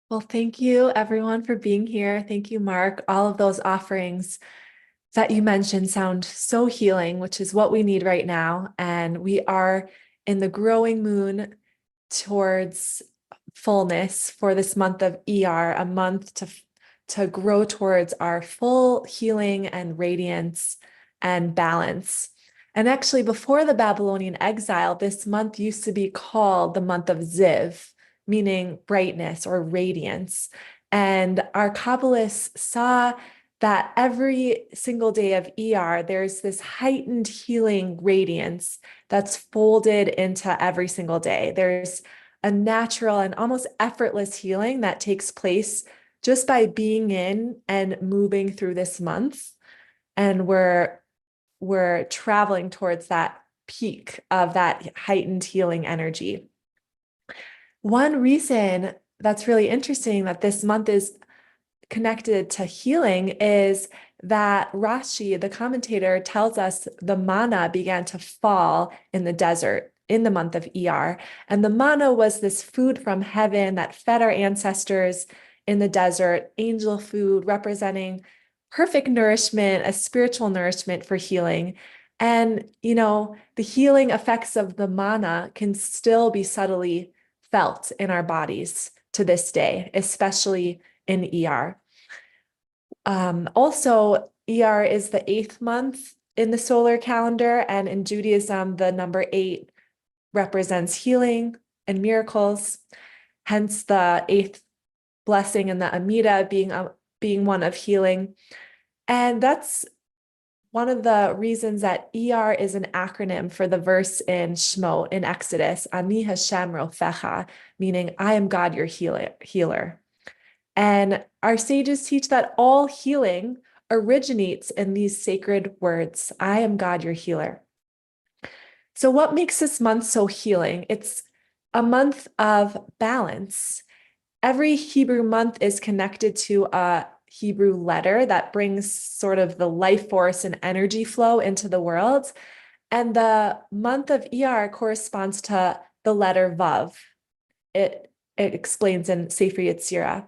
Well, thank you everyone for being here. Thank you, Mark. All of those offerings that you mentioned sound so healing, which is what we need right now. And we are in the growing moon towards fullness for this month of ER, a month to grow towards our full healing and radiance and balance. And actually, before the Babylonian exile, this month used to be called the month of Ziv, meaning brightness or radiance. And our Kabbalists saw that every single day of ER, there's this heightened healing radiance that's folded into every single day. There's a natural and almost effortless healing that takes place just by being in and moving through this month. And we're traveling towards that peak of that heightened healing energy. One reason that's really interesting that this month is connected to healing is that Rashi, the commentator, tells us the manna began to fall in the desert in the month of ER. And the manna was this food from heaven that fed our ancestors in the desert, angel food representing perfect nourishment, a spiritual nourishment for healing. And, the healing effects of the manna can still be subtly felt in our bodies to this day, especially in ER. Also, ER is the 8th month in the solar calendar, and in Judaism, the number 8 represents healing and miracles. Hence, the 8th blessing in the Amida being one of healing. And that's one of the reasons that ER is an acronym for the verse in Shemot in Exodus, Ani Hashem Rofecha, meaning I am God, your healer. And our sages teach that all healing originates in these sacred words, I am God, your healer. So what makes this month so healing? It's a month of balance. Every Hebrew month is connected to a Hebrew letter that brings sort of the life force and energy flow into the world. And the month of ER corresponds to the letter Vav. It explains in Sefer Yetzirah.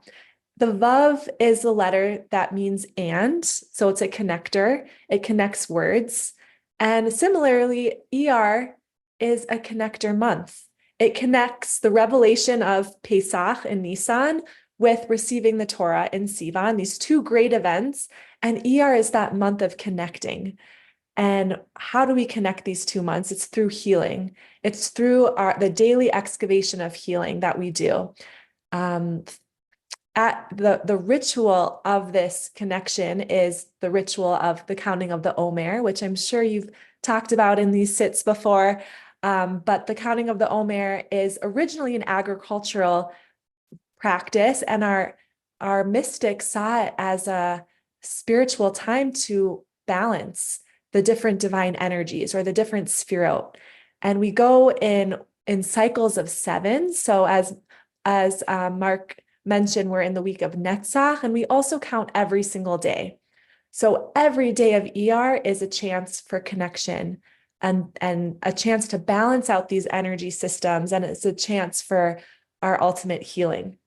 The Vav is the letter that means and, so it's a connector. It connects words. And similarly, ER is a connector month. It connects the revelation of Pesach in Nisan with receiving the Torah in Sivan, these two great events. And ER is that month of connecting. And how do we connect these 2 months? It's through healing. It's through the daily excavation of healing that we do. At the ritual of this connection is the ritual of the counting of the Omer, which I'm sure you've talked about in these sits before. But the counting of the Omer is originally an agricultural practice, and our mystics saw it as a spiritual time to balance the different divine energies or the different sphirot. And we go in cycles of 7. So as Mark mentioned, we're in the week of Netzach, and we also count every single day. So every day of ER is a chance for connection and a chance to balance out these energy systems, and it's a chance for our ultimate healing.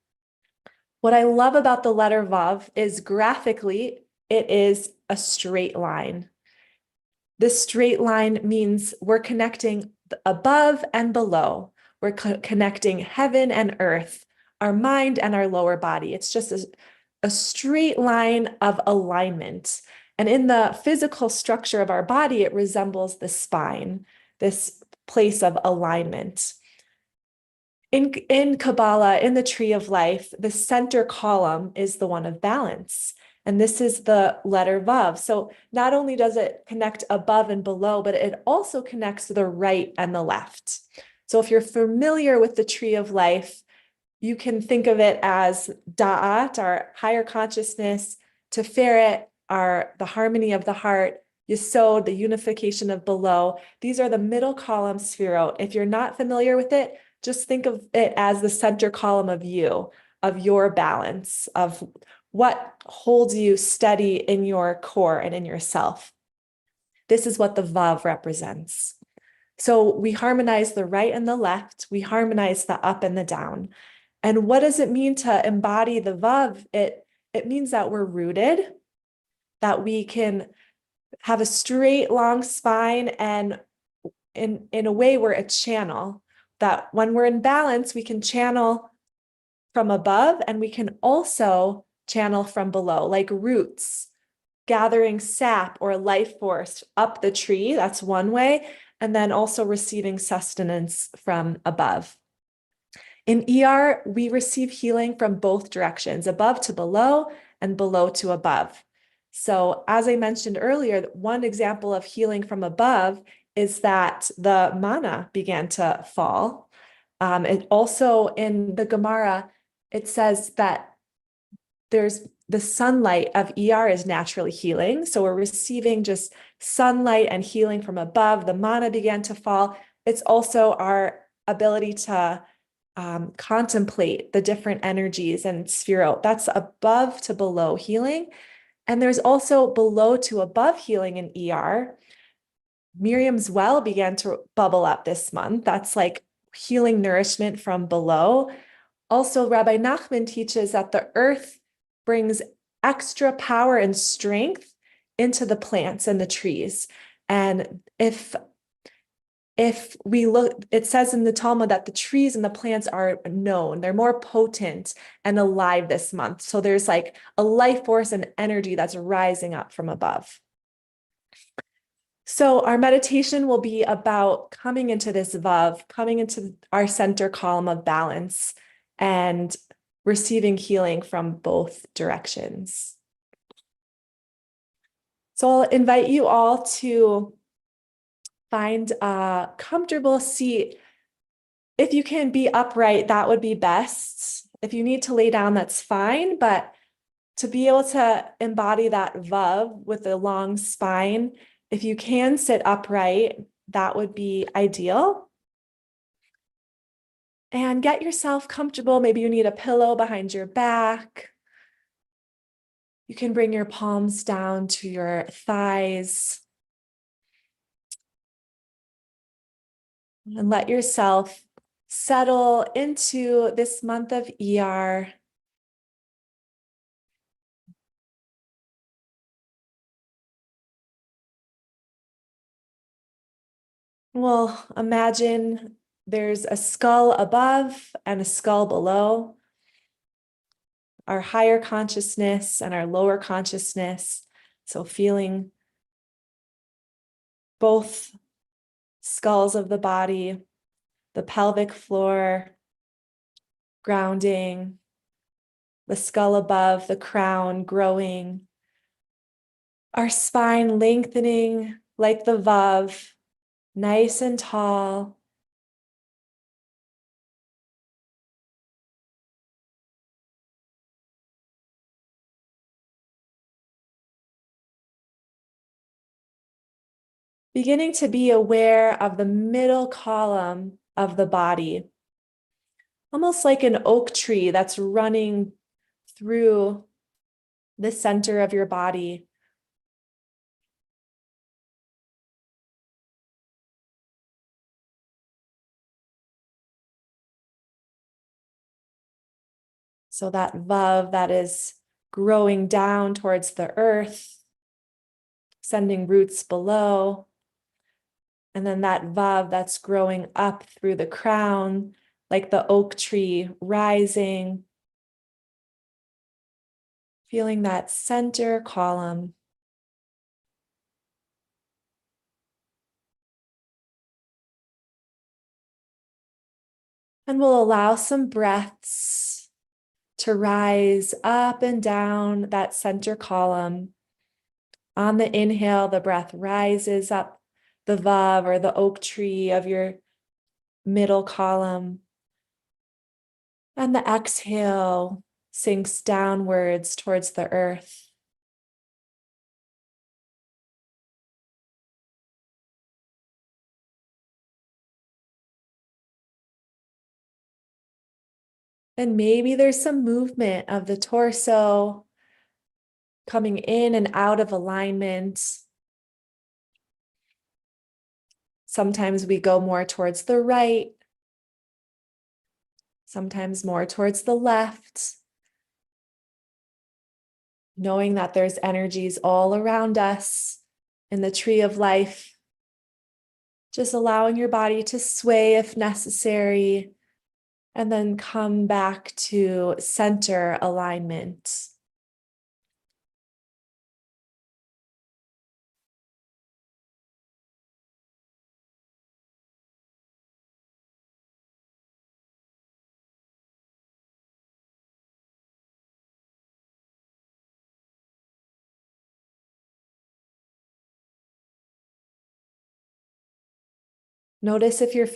What I love about the letter Vav is graphically, it is a straight line. This straight line means we're connecting above and below. We're connecting heaven and earth, our mind and our lower body. It's just a straight line of alignment. And in the physical structure of our body, it resembles the spine, this place of alignment. In Kabbalah, in the tree of life, the center column is the one of balance. And this is the letter Vav. So not only does it connect above and below, but it also connects the right and the left. So if you're familiar with the tree of life, you can think of it as Da'at, our higher consciousness, Tiferet, the harmony of the heart, Yesod, the unification of below. These are the middle column sphirot. If you're not familiar with it, just think of it as the center column of you, of your balance, of what holds you steady in your core and in yourself. This is what the Vav represents. So we harmonize the right and the left. We harmonize the up and the down. And what does it mean to embody the Vav? It means that we're rooted, that we can have a straight, long spine, and in a way, we're a channel, that when we're in balance, we can channel from above and we can also channel from below, like roots gathering sap or life force up the tree. That's one way. And then also receiving sustenance from above. In ER, we receive healing from both directions, above to below and below to above. So as I mentioned earlier, one example of healing from above is that the manna began to fall. It also in the Gemara, it says that there's the sunlight of ER is naturally healing. So we're receiving just sunlight and healing from above. The manna began to fall. It's also our ability to contemplate the different energies and sphere. That's above to below healing. And there's also below to above healing in ER. Miriam's well began to bubble up this month. That's like healing nourishment from below. Also, Rabbi Nachman teaches that the earth brings extra power and strength into the plants and the trees. And if we look, it says in the Talmud that the trees and the plants are known, they're more potent and alive this month. So there's like a life force and energy that's rising up from above. So our meditation will be about coming into this Vav, coming into our center column of balance and receiving healing from both directions. So I'll invite you all to find a comfortable seat. If you can be upright, that would be best. If you need to lay down, that's fine. But to be able to embody that Vav with a long spine, if you can sit upright, that would be ideal. And get yourself comfortable. Maybe you need a pillow behind your back. You can bring your palms down to your thighs. And let yourself settle into this month of ER. Well, imagine there's a skull above and a skull below. Our higher consciousness and our lower consciousness. So feeling both skulls of the body, the pelvic floor, grounding, the skull above, the crown growing, our spine lengthening like the Vav, nice and tall. Beginning to be aware of the middle column of the body, almost like an oak tree that's running through the center of your body. So that Vav that is growing down towards the earth, sending roots below. And then that Vav that's growing up through the crown, like the oak tree rising. Feeling that center column. And we'll allow some breaths to rise up and down that center column. On the inhale, the breath rises up the Vav or the oak tree of your middle column. And the exhale sinks downwards towards the earth. And maybe there's some movement of the torso coming in and out of alignment. Sometimes we go more towards the right. sometimes more towards the left, knowing that there's energies all around us in the tree of life, just allowing your body to sway if necessary, and then come back to center alignment. Notice if you're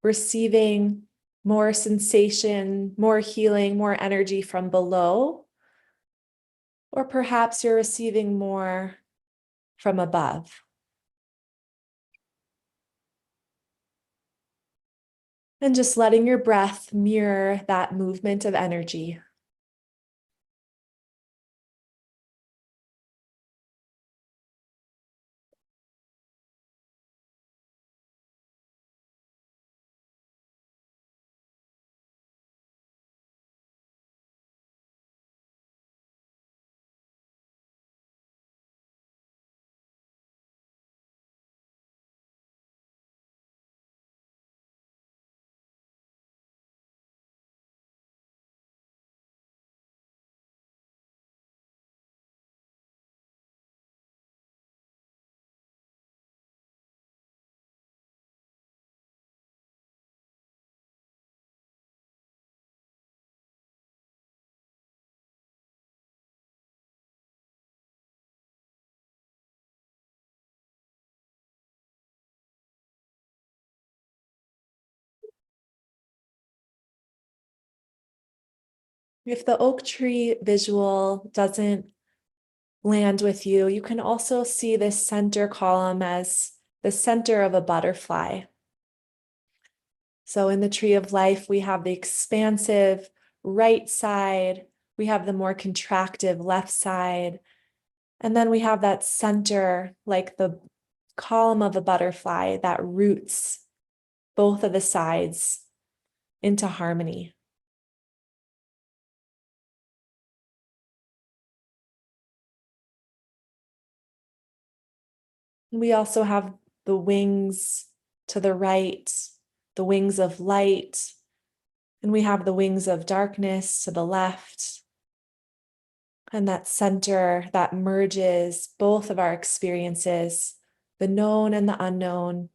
receiving more sensation, more healing, more energy from below, or perhaps you're receiving more from above. And just letting your breath mirror that movement of energy. If the oak tree visual doesn't land with you, you can also see this center column as the center of a butterfly. So in the tree of life, we have the expansive right side, we have the more contractive left side, and then we have that center, like the column of a butterfly that roots both of the sides into harmony. We also have the wings to the right, the wings of light, and we have the wings of darkness to the left. And that center that merges both of our experiences, the known and the unknown.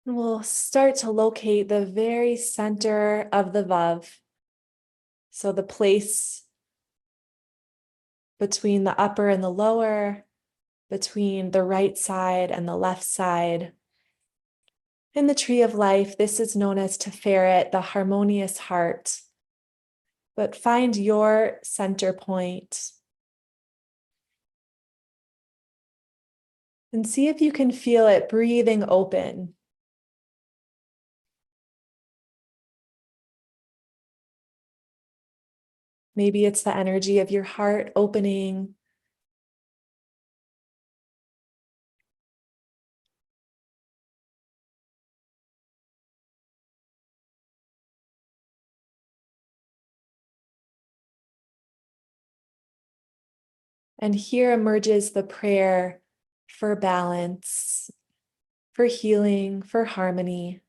And we'll start to locate the very center of the Vav. So the place between the upper and the lower, between the right side and the left side. In the tree of life, this is known as Tiferet, the harmonious heart. But find your center point and see if you can feel it breathing open. Maybe it's the energy of your heart opening. And here emerges the prayer for balance, for healing, for harmony.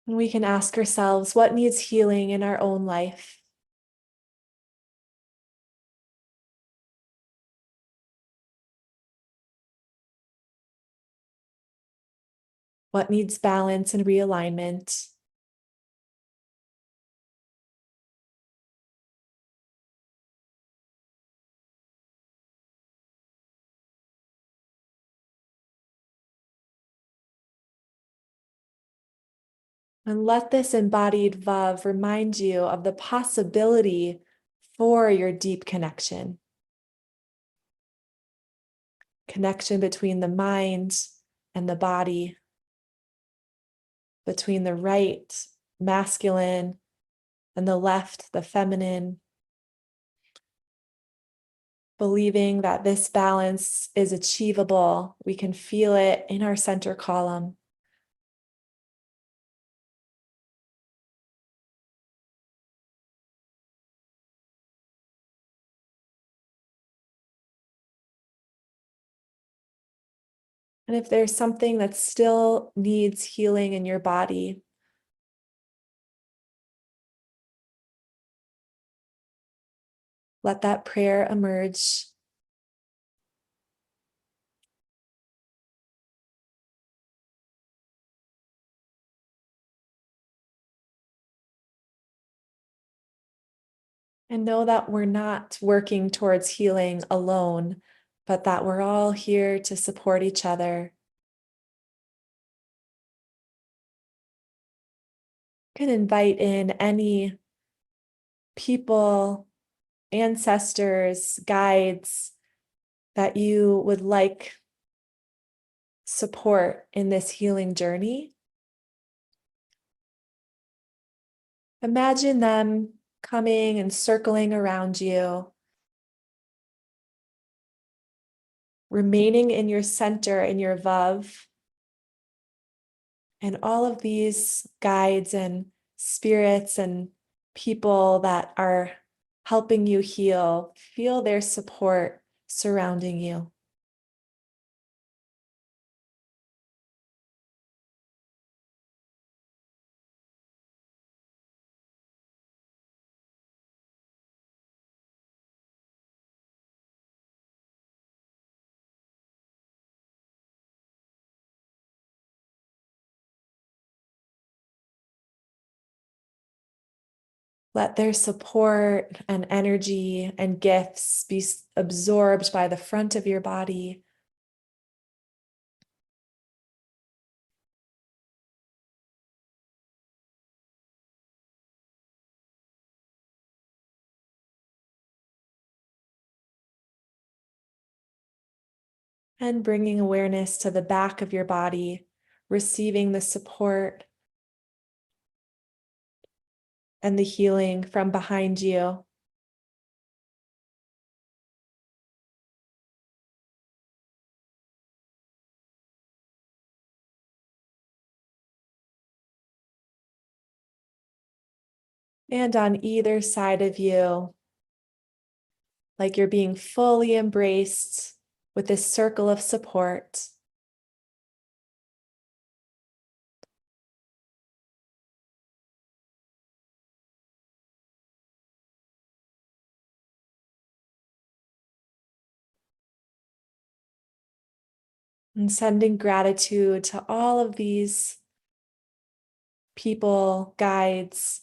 And we can ask ourselves, what needs healing in our own life? What needs balance and realignment? And let this embodied Vav remind you of the possibility for your deep connection. Connection between the mind and the body, between the right masculine and the left, the feminine. Believing that this balance is achievable. We can feel it in our center column. And if there's something that still needs healing in your body, let that prayer emerge. And know that we're not working towards healing alone, but that we're all here to support each other. You can invite in any people, ancestors, guides that you would like support in this healing journey. Imagine them coming and circling around you, remaining in your center, in your Vav. And all of these guides and spirits and people that are helping you heal, feel their support surrounding you. Let their support and energy and gifts be absorbed by the front of your body. And bringing awareness to the back of your body, receiving the support and the healing from behind you. And on either side of you, like you're being fully embraced with this circle of support. And sending gratitude to all of these people, guides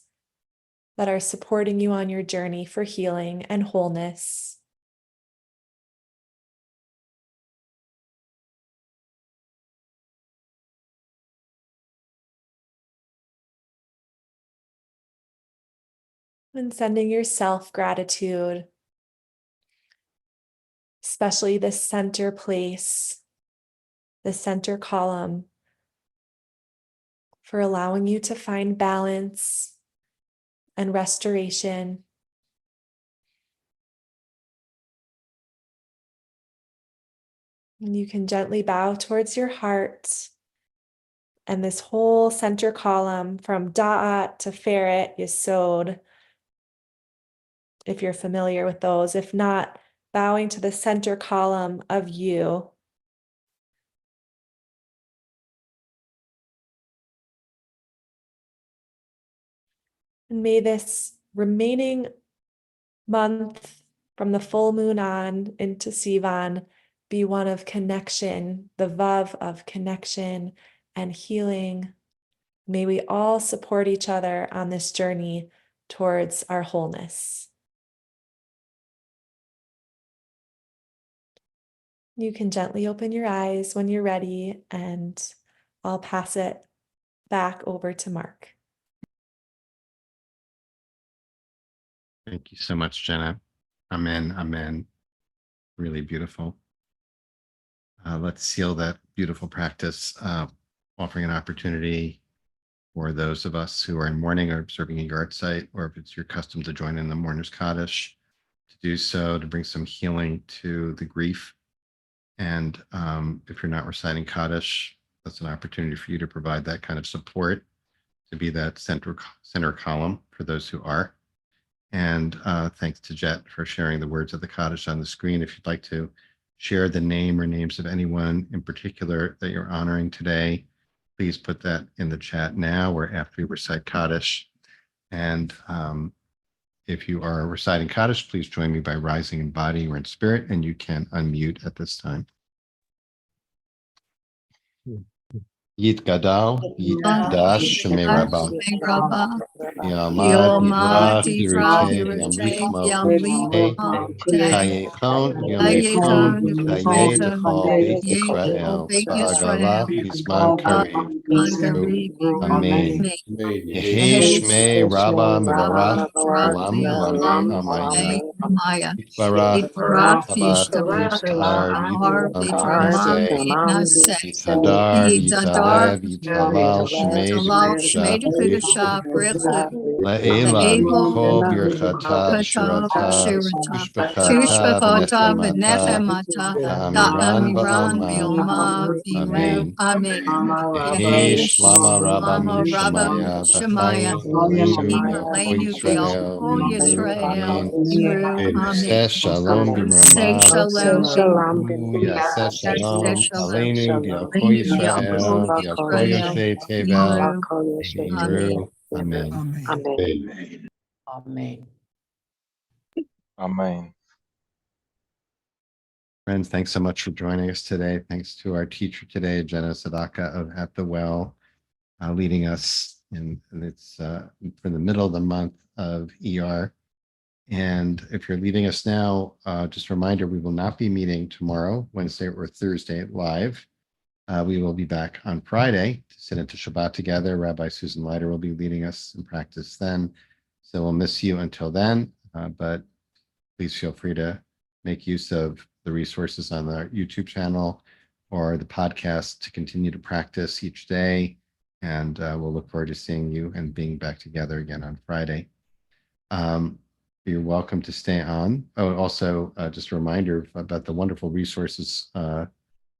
that are supporting you on your journey for healing and wholeness. And sending yourself gratitude, especially the center place, the center column, for allowing you to find balance and restoration. And you can gently bow towards your heart. And this whole center column from Da'at to Ferret, Yesod, if you're familiar with those. If not, bowing to the center column of you. And may this remaining month from the full moon on into Sivan be one of connection, the Vav of connection and healing. May we all support each other on this journey towards our wholeness. You can gently open your eyes when you're ready, and I'll pass it back over to Mark. Thank you so much, Jenna. Amen, amen. Really beautiful. Let's seal that beautiful practice, offering an opportunity for those of us who are in mourning or observing a yard site, or if it's your custom to join in the mourner's Kaddish, to do so, to bring some healing to the grief. And if you're not reciting Kaddish, that's an opportunity for you to provide that kind of support, to be that center column for those who are. And thanks to Jet for sharing the words of the Kaddish on the screen. If you'd like to share the name or names of anyone in particular that you're honoring today, please put that in the chat now or after we recite Kaddish. And if you are reciting Kaddish, please join me by rising in body or in spirit, and you can unmute at this time. Yit Gadal, Yit Kadash, Shemei Rabbah. Yama Dibra, Dirute, Yamlichma, Kaye Chon, Yamechon, Kaye Dechol, Beit Yisrael, Ba'agala, Bisman Karev, Amen. Yehi Shmei Rabba Mevarach, Olam, Lamei Amaya, Barach, Tabach, Har, Nase, Yitadar, Yitalev, Yitalal, Shmei Dekudusha, La'ela, Mikol Birchata, Shirata, Tushbachata, V'nechemata, Ta'amiran, V'yoma, Amen. Yehi Shlama Rabba Shemaya, Leinu Yisrael, Amen. Say Shalom B'Ramah, Say Shalom Aleinu, V'Yakol Yisrael, V'Yakol Yosei Tevel, V'Yiru. Amen. Amen. Amen. Amen. Friends, thanks so much for joining us today. Thanks to our teacher today, Jenna Zadaka of At the Well, leading us in it's for the middle of the month of ER. And if you're leaving us now, just a reminder, we will not be meeting tomorrow, Wednesday or Thursday live. We will be back on Friday to sit into Shabbat together. Rabbi Susan Leiter will be leading us in practice then. So we'll miss you until then, but please feel free to make use of the resources on the YouTube channel or the podcast to continue to practice each day. And we'll look forward to seeing you and being back together again on Friday. You're welcome to stay on. Oh, also, just a reminder about the wonderful resources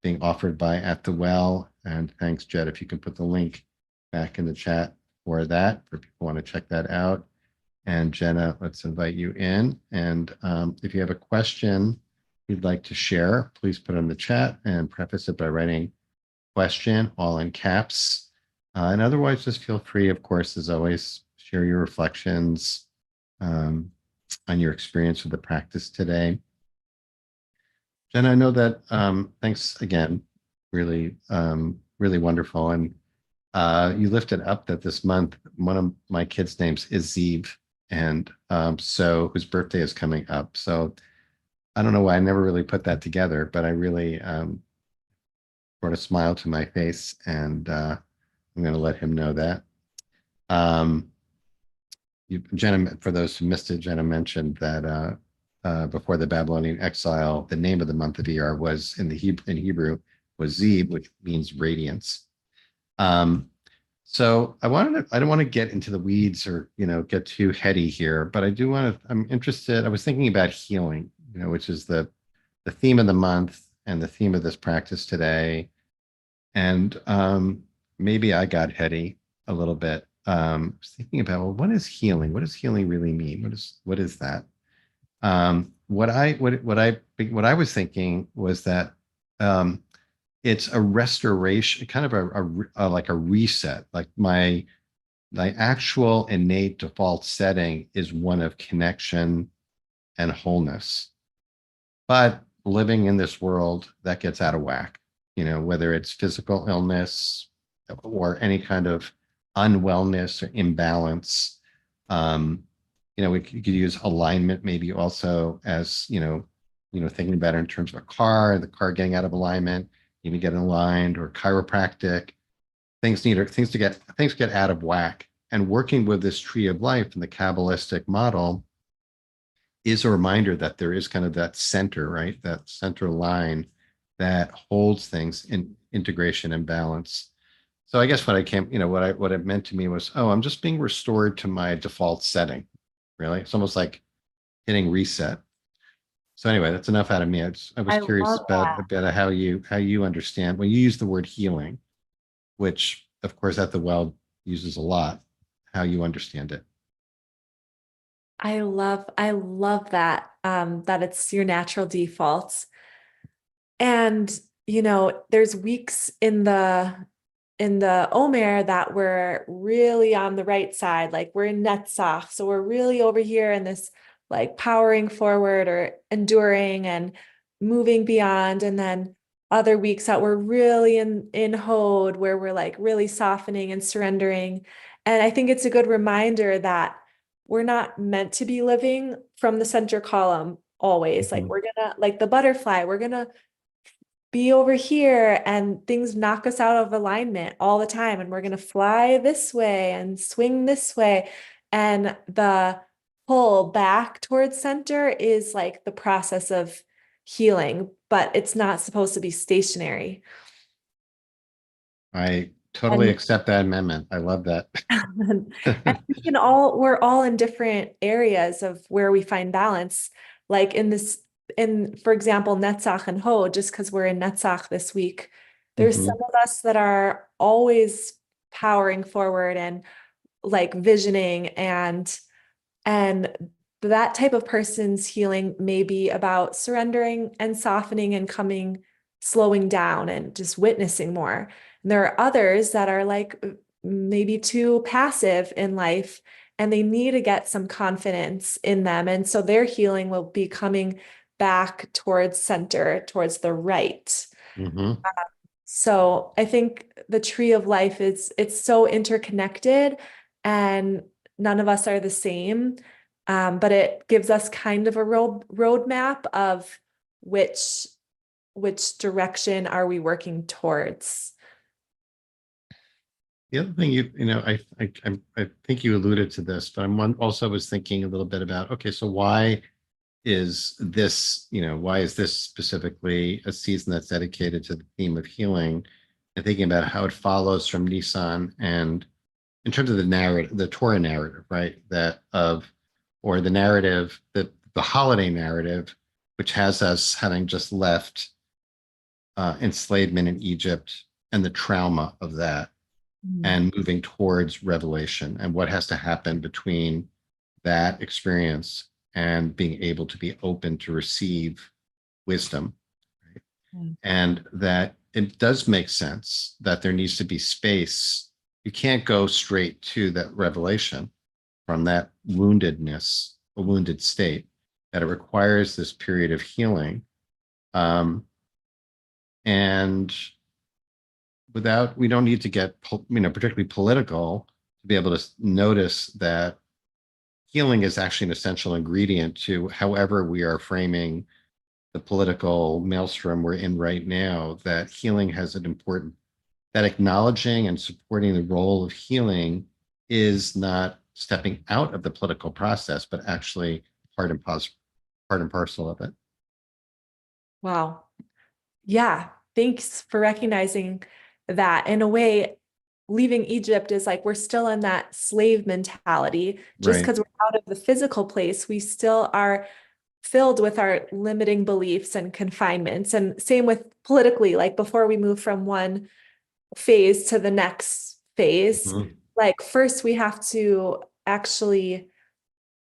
being offered by At the Well. And thanks, Jed, if you can put the link back in the chat for that, for people who want to check that out. And Jenna, let's invite you in. And if you have a question you'd like to share, please put it in the chat and preface it by writing question, all in caps. And otherwise, just feel free, of course, as always, share your reflections on your experience with the practice today. Jen, I know that, thanks again, really, really wonderful. And you lifted up that this month, one of my kids' names is Zeev, and so whose birthday is coming up. So I don't know why I never really put that together, but I really brought a smile to my face, and I'm going to let him know that. Jenna, for those who missed it, Jenna mentioned that before the Babylonian exile, the name of the month of ER was in Hebrew was Zeeb, which means radiance. So I don't want to get into the weeds or get too heady here, but I'm interested. I was thinking about healing, which is the theme of the month and the theme of this practice today. And maybe I got heady a little bit. I was thinking about, well, what is healing? What does healing really mean? What is that? What I what I was thinking was that um, it's a restoration, kind of like a reset. Like my actual innate default setting is one of connection and wholeness. But living in this world that gets out of whack, whether it's physical illness or any kind of unwellness or imbalance. Um, we could use alignment maybe also as, thinking about it in terms of a car, the car getting out of alignment, even getting aligned, or chiropractic. Things get out of whack. And working with this tree of life in the Kabbalistic model is a reminder that there is kind of that center, right? That center line that holds things in integration and balance. So I guess what I came, what it meant to me was, oh, I'm just being restored to my default setting. Really, it's almost like hitting reset. So anyway, that's enough out of me. I was I curious love that. about how you understand when you use the word healing, which of course at the well uses a lot, how you understand it. I love that, that it's your natural defaults. And, there's weeks in the Omer that we're really on the right side, like we're in Netzach. So we're really over here in this like powering forward or enduring and moving beyond. And then other weeks that we're really in Hod, where we're like really softening and surrendering. And I think it's a good reminder that we're not meant to be living from the center column always. Like Mhm. we're gonna, like the butterfly, we're gonna be over here and things knock us out of alignment all the time. And we're going to fly this way and swing this way. And the pull back towards center is like the process of healing, but it's not supposed to be stationary. I totally And accept that amendment. I love that. and we're all in different areas of where we find balance. Like for example, Netzach and Ho, just because we're in Netzach this week, there's some Mhm. of us that are always powering forward and like visioning and that type of person's healing may be about surrendering and softening and slowing down and just witnessing more. And there are others that are like maybe too passive in life and they need to get some confidence in them. And so their healing will be coming back towards center, towards the right. Mhm. So I think the tree of life it's so interconnected and none of us are the same. But it gives us kind of a roadmap of which which direction are we working towards. The other thing I think you alluded to this, but also was thinking a little bit about, okay, so why is this specifically a season that's dedicated to the theme of healing, and thinking about how it follows from Nissan, and in terms of the narrative, the Torah narrative, right? Or the narrative, the holiday narrative, which has us having just left enslavement in Egypt and the trauma of that, Mm. and moving towards revelation, and what has to happen between that experience and being able to be open to receive wisdom. Right? Mm. And that it does make sense that there needs to be space. You can't go straight to that revelation from that woundedness, a wounded state, that it requires this period of healing. And we don't need to get, particularly political, to be able to notice that healing is actually an essential ingredient to however we are framing the political maelstrom we're in right now. That healing has an important, that acknowledging and supporting the role of healing is not stepping out of the political process, but actually part and parcel of it. Wow. Yeah, thanks for recognizing that. In a way, leaving Egypt is like we're still in that slave mentality. Just Right. because we're out of the physical place, we still are filled with our limiting beliefs and confinements. And same with politically, like before we move from one phase to the next phase, Mhm. like first we have to actually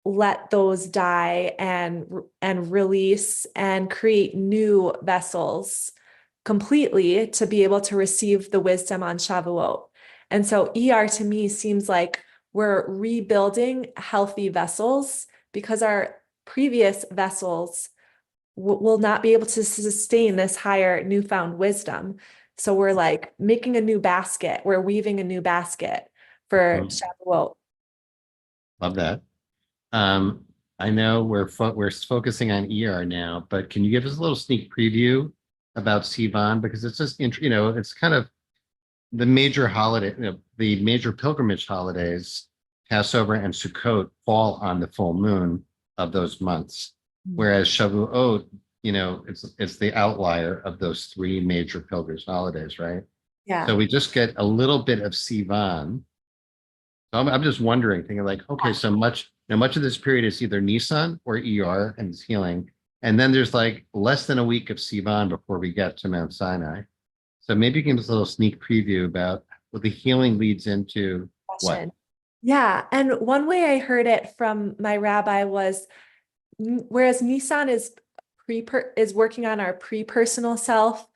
let those die and release and create new vessels completely to be able to receive the wisdom on Shavuot. And so ER to me seems like we're rebuilding healthy vessels because our previous vessels will not be able to sustain this higher newfound wisdom. So we're like making a new basket. We're weaving a new basket for Shavuot. Love that. I know we're focusing on ER now, but can you give us a little sneak preview about Sivan? Because it's just, it's kind of the major holiday, the major pilgrimage holidays, Passover and Sukkot, fall on the full moon of those months, whereas Shavuot, it's the outlier of those three major pilgrimage holidays, right? Yeah. So we just get a little bit of Sivan. So I'm just wondering, thinking like, okay, so much of this period is either Nissan or ER and it's healing. And then there's like less than a week of Sivan before we get to Mount Sinai. So maybe you can give us a little sneak preview about what the healing leads into what. Yeah. And one way I heard it from my rabbi was whereas Nissan is working on our pre-personal self,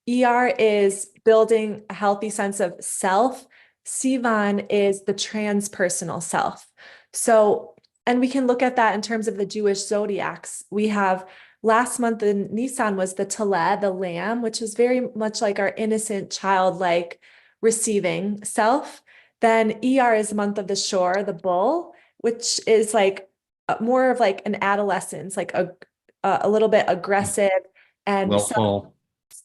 ER is building a healthy sense of self. Sivan is the transpersonal self. So, and we can look at that in terms of the Jewish zodiacs. We have last month in Nisan was the Taleh, the lamb, which is very much like our innocent, childlike receiving self. Then ER is the month of the shore, the bull, which is like more of like an adolescence, like a little bit aggressive and Willful.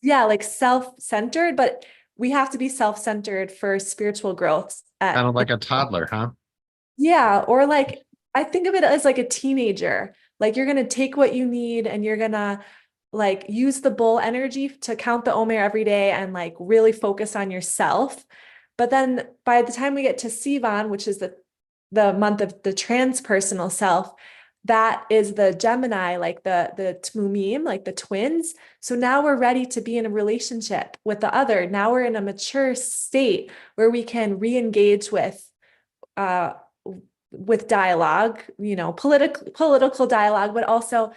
yeah, like self-centered, but we have to be self-centered for spiritual growth Kind of like a toddler, huh? yeah, or like I think of it as like a teenager. Like you're gonna take what you need and you're gonna like use the bull energy to count the Omer every day and like really focus on yourself. But then by the time we get to Sivan, which is the month of the transpersonal self, that is the Gemini, like the Tmumim, like the twins. So now we're ready to be in a relationship with the other. Now we're in a mature state where we can re-engage uh with dialogue, political dialogue, but also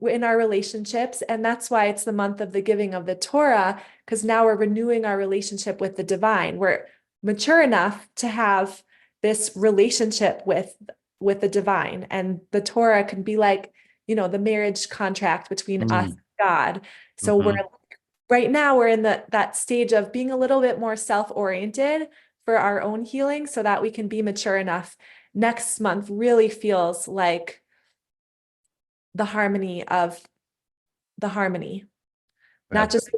in our relationships. And that's why it's the month of the giving of the Torah, because now we're renewing our relationship with the divine. We're mature enough to have this relationship with the divine. And the Torah can be like, the marriage contract between us and God. So we're right now we're in that stage of being a little bit more self-oriented for our own healing so that we can be mature enough. Next month really feels like the harmony of the harmony, not just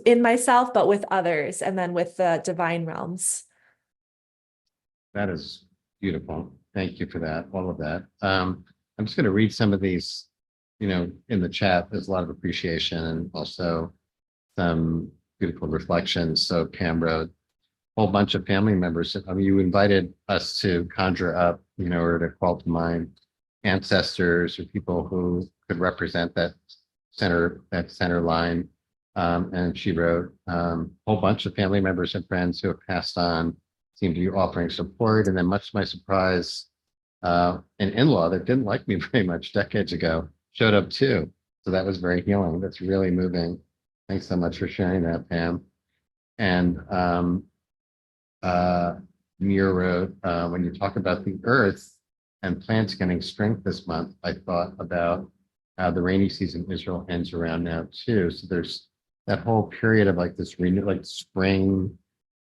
in myself, but with others, and then with the divine realms. That is beautiful. Thank you for that, all of that. I'm just going to read some of these, in the chat. There's a lot of appreciation and also some beautiful reflections. So Pam wrote, whole bunch of family members. I mean, you invited us to conjure up, or to call to mind ancestors or people who could represent that center line. And she wrote, whole bunch of family members and friends who have passed on seem to be offering support. And then much to my surprise, an in-law that didn't like me very much decades ago showed up too. So that was very healing. That's really moving. Thanks so much for sharing that, Pam. And Muir wrote, when you talk about the earth and plants getting strength this month, I thought about how the rainy season in Israel ends around now too. So there's that whole period of like this renew, like spring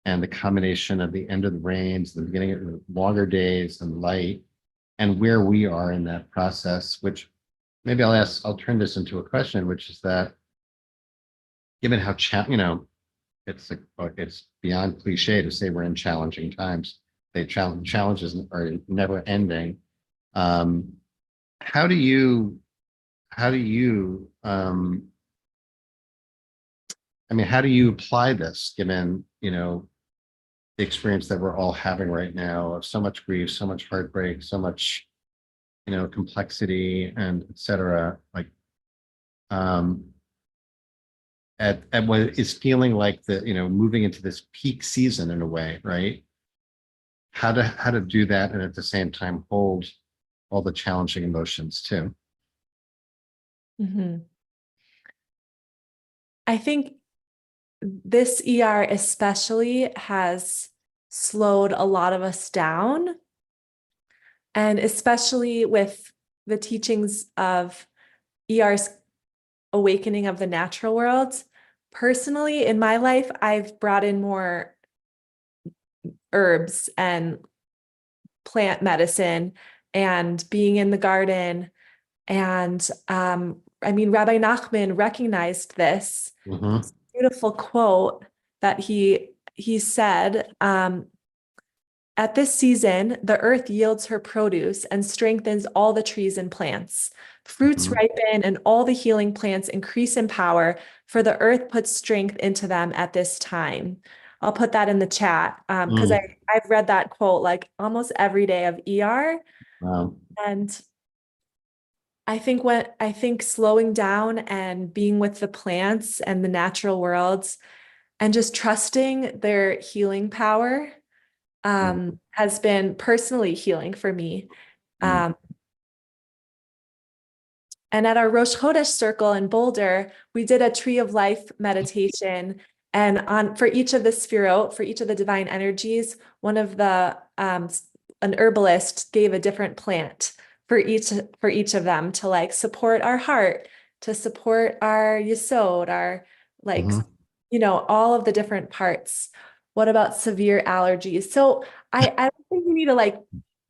and the combination of the end of the rains, the beginning of longer days and light, and where we are in that process, which maybe I'll turn this into a question, which is that given how, it's beyond cliche to say we're in challenging times. Challenges are never ending. How do you how do you apply this given, the experience that we're all having right now of so much grief, so much heartbreak, so much, complexity and et cetera, like, at what is feeling like moving into this peak season in a way, right? How to do that and at the same time hold all the challenging emotions too. Mhm. I think this ER especially has slowed a lot of us down, and especially with the teachings of ER's awakening of the natural world. Personally, in my life, I've brought in more herbs and plant medicine and being in the garden. And I mean, Rabbi Nachman recognized this Mhm. beautiful quote that he said, at this season, the earth yields her produce and strengthens all the trees and plants. Fruits Mhm. ripen and all the healing plants increase in power, for the earth puts strength into them at this time. I'll put that in the chat because Mm. I've read that quote like almost every day of ER. Wow. And I think slowing down and being with the plants and the natural worlds and just trusting their healing power Mm. has been personally healing for me. Mm. Um, and at our Rosh Chodesh circle in Boulder, we did a tree of life meditation. And on for each of the sphirot, for each of the divine energies, one of the an herbalist gave a different plant for each of them to like support our heart, to support our yesod, our like Mhm. all of the different parts. What about severe allergies? So I don't think we need to like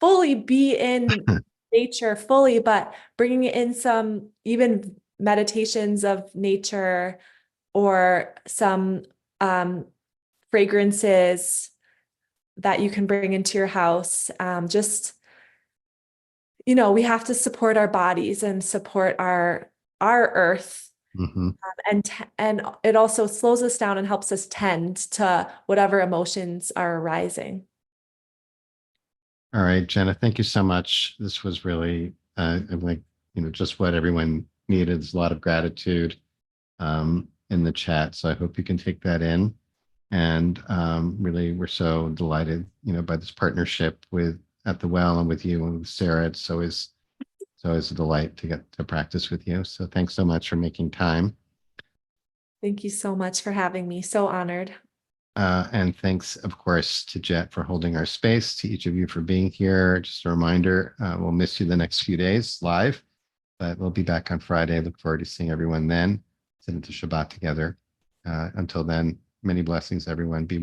fully be in nature fully, but bringing in some even meditations of nature or some fragrances that you can bring into your house. Just, we have to support our bodies and support our earth. Mhm. And it also slows us down and helps us tend to whatever emotions are arising. All right, Jenna, thank you so much. This was really, I'm like, just what everyone needed. There's a lot of gratitude in the chat. So I hope you can take that in. And really, we're so delighted, by this partnership with At the Well and with you and with Sarah. It's always a delight to get to practice with you. So thanks so much for making time. Thank you so much for having me. So honored. And thanks, of course, to Jet for holding our space, to each of you for being here. Just a reminder, we'll miss you the next few days live, but we'll be back on Friday. Look forward to seeing everyone then. Sit into Shabbat together. Until then, many blessings, everyone. Be